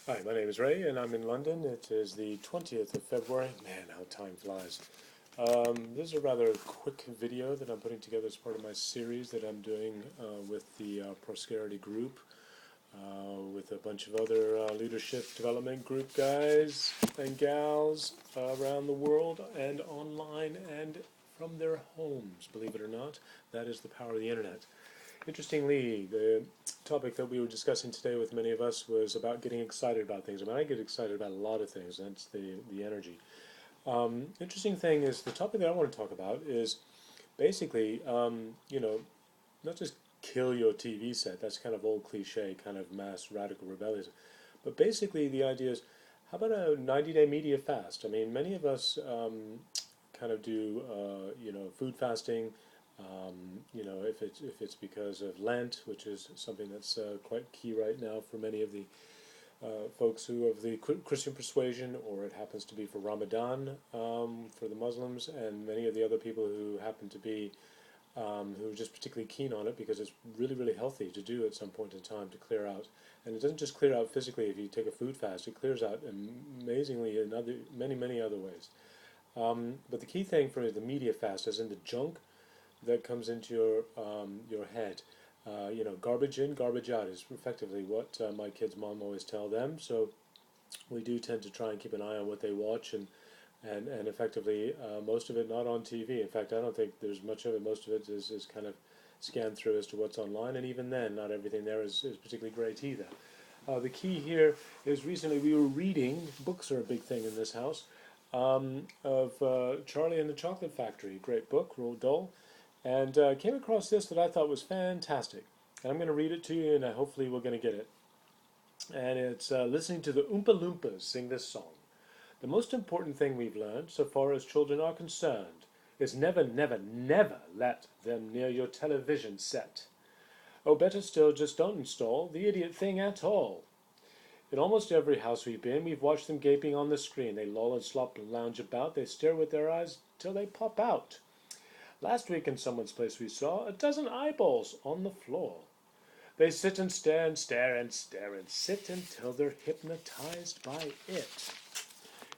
Hi, my name is Ray, and I'm in London. It is the 20th of February. Man, how time flies. This is a rather quick video that I'm putting together as part of my series that I'm doing with the Prosperity Group, with a bunch of other leadership development group guys and gals around the world and online and from their homes, believe it or not. That is the power of the internet. Interestingly, the topic that we were discussing today with many of us was about getting excited about things. I mean, I get excited about a lot of things. That's the energy. Interesting thing is the topic that I want to talk about is basically, not just kill your TV set. That's kind of old cliche, kind of mass radical rebellion. But basically, the idea is, how about a 90-day media fast? I mean, many of us kind of do, food fasting. If it's because of Lent, which is something that's quite key right now for many of the folks who of the Christian persuasion, or it happens to be for Ramadan for the Muslims, and many of the other people who happen to be who are just particularly keen on it because it's really, really healthy to do at some point in time to clear out. And it doesn't just clear out physically if you take a food fast, it clears out amazingly in many, many other ways. But the key thing for me, the media fast, is in the junk that comes into your head. Garbage in, garbage out is effectively what my kids' mom always tell them. So we do tend to try and keep an eye on what they watch and effectively most of it not on TV. In fact, I don't think there's much of it. Most of it is kind of scanned through as to what's online, and even then, not everything there is particularly great either. The key here is recently we were reading, books are a big thing in this house, of Charlie and the Chocolate Factory. Great book, Roald Dahl. And came across this that I thought was fantastic. And I'm going to read it to you, and hopefully we're going to get it. And it's listening to the Oompa Loompas sing this song. The most important thing we've learned, so far as children are concerned, is never, never, never let them near your television set. Oh, better still, just don't install the idiot thing at all. In almost every house we've been, we've watched them gaping on the screen. They loll and slop and lounge about. They stare with their eyes till they pop out. Last week in someone's place we saw a dozen eyeballs on the floor. They sit and stare and stare and stare and sit until they're hypnotized by it.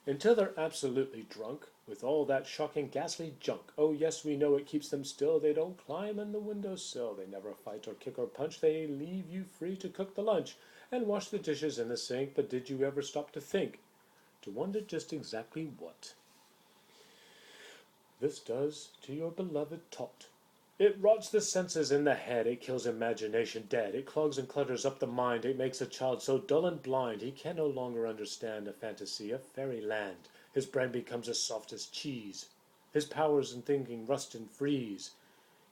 Until they're absolutely drunk with all that shocking ghastly junk. Oh yes, we know it keeps them still. They don't climb in the windowsill. They never fight or kick or punch. They leave you free to cook the lunch and wash the dishes in the sink. But did you ever stop to think? To wonder just exactly what this does to your beloved tot? It rots the senses in the head, it kills imagination dead, it clogs and clutters up the mind, it makes a child so dull and blind he can no longer understand a fantasy of fairyland. His brain becomes as soft as cheese. His powers in thinking rust and freeze.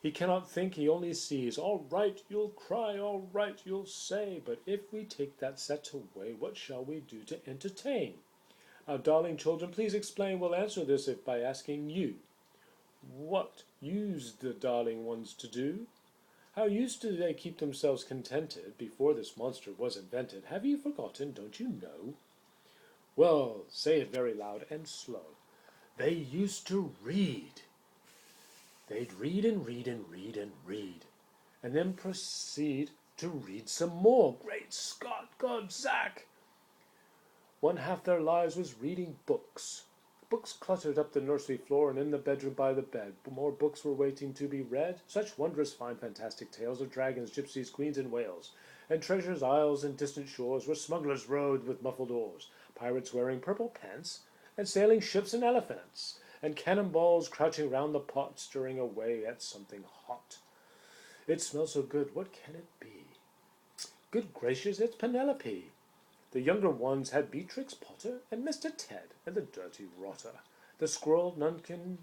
He cannot think, he only sees. All right, you'll cry, all right, you'll say, but if we take that set away, what shall we do to entertain? Our darling children, please explain. We'll answer this if by asking you. What used the darling ones to do? How used to they keep themselves contented before this monster was invented? Have you forgotten, don't you know? Well, say it very loud and slow. They used to read. They'd read and read and read and read, and then proceed to read some more. Great Scott, God, Zach! One half their lives was reading books. Books cluttered up the nursery floor and in the bedroom by the bed. More books were waiting to be read. Such wondrous fine fantastic tales of dragons, gypsies, queens, and whales. And treasures, isles, and distant shores where smugglers rode with muffled oars, pirates wearing purple pants, and sailing ships and elephants, and cannonballs crouching round the pot, stirring away at something hot. It smells so good, what can it be? Good gracious, it's Penelope! The younger ones had Beatrix Potter and Mr. Ted and the dirty rotter, the squirrel Nunkin,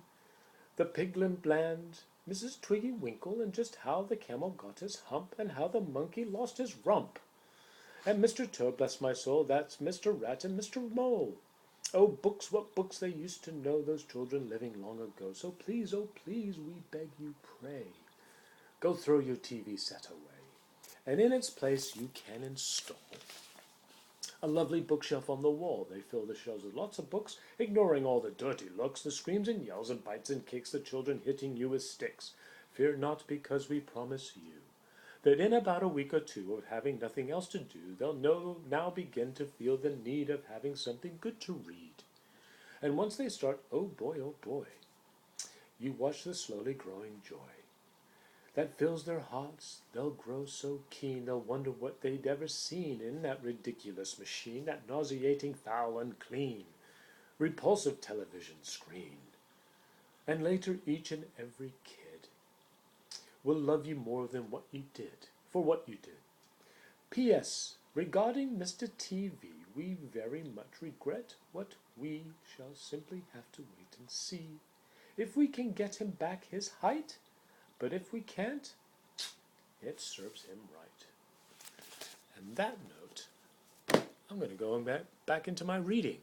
the piglin bland, Mrs. Twiggy Winkle, and just how the camel got his hump, and how the monkey lost his rump. And Mr. Toad, bless my soul, that's Mr. Rat and Mr. Mole. Oh, books, what books they used to know, those children living long ago. So please, oh please, we beg you, pray, go throw your TV set away, and in its place you can install a lovely bookshelf on the wall. They fill the shelves with lots of books, ignoring all the dirty looks, the screams and yells and bites and kicks, the children hitting you with sticks. Fear not, because we promise you that in about a week or two of having nothing else to do, they'll now begin to feel the need of having something good to read. And once they start, oh boy, you watch the slowly growing joy that fills their hearts. They'll grow so keen, they'll wonder what they'd ever seen in that ridiculous machine, that nauseating, foul, unclean, repulsive television screen. And later, each and every kid will love you more than what you did, for what you did. P.S. Regarding Mr. TV, we very much regret what we shall simply have to wait and see. If we can get him back his height, but if we can't, it serves him right. And that note, I'm going to go back into my reading.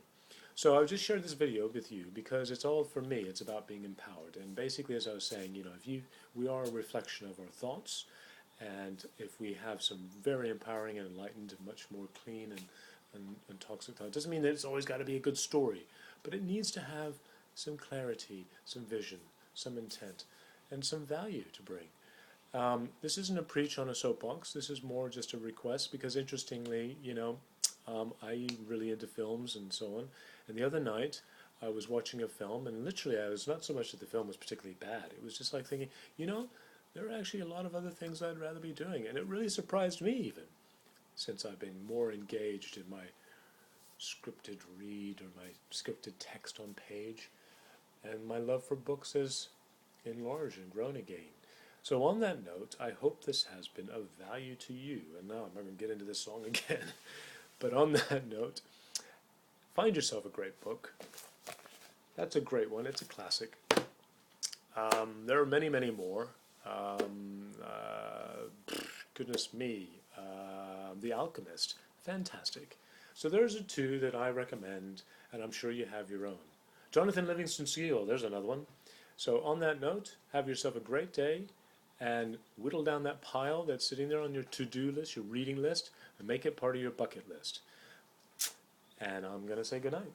So I've just shared this video with you because it's all for me. It's about being empowered. And basically, as I was saying, we are a reflection of our thoughts. And if we have some very empowering and enlightened and much more clean and toxic thought, it doesn't mean that it's always got to be a good story. But it needs to have some clarity, some vision, some intent, and some value to bring. This isn't a preach on a soapbox. This is more just a request because, interestingly, I'm really into films and so on. And the other night, I was watching a film, and literally, I was not so much that the film was particularly bad. It was just like thinking, there are actually a lot of other things I'd rather be doing. And it really surprised me, even, since I've been more engaged in my scripted read or my scripted text on page. And my love for books has enlarged and grown again. So on that note, I hope this has been of value to you. And now I'm not going to get into this song again. But on that note, find yourself a great book. That's a great one. It's a classic. There are many, many more. Goodness me. The Alchemist. Fantastic. So those are two that I recommend, and I'm sure you have your own. Jonathan Livingston Seale, there's another one. So on that note, have yourself a great day, and whittle down that pile that's sitting there on your to-do list, your reading list, and make it part of your bucket list. And I'm going to say goodnight.